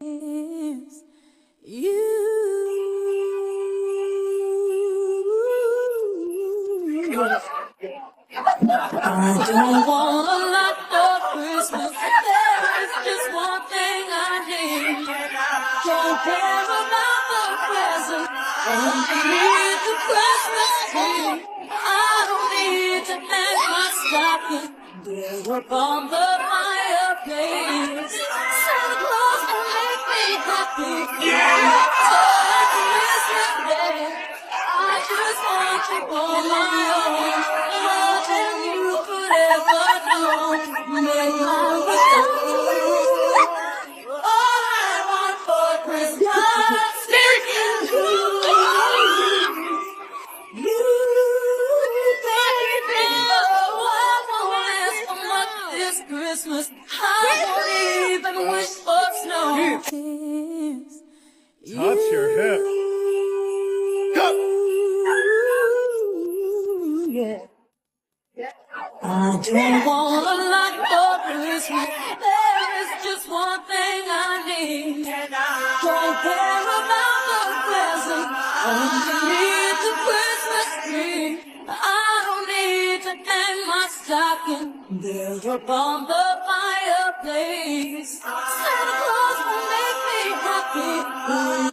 is you. I don't want a lot for Christmas. There is just one thing I need. Don't care about the present underneath the Christmas tree. I don't need to hang my stocking there upon the fireplace. Santa Claus will make me happy. So at Christmas Day, I just want you on my own. More than you could ever know. Make my wish come true. All I want for Christmas is you. You, baby. Oh, I won't ask for much this Christmas. I won't even wish for snow. Touch your hip. Yeah. I don't want a lot for Christmas. There is just one thing I need. Don't care about the present underneath the Christmas tree. I don't need to hang my stocking there upon the fireplace. Santa Claus will make me happy.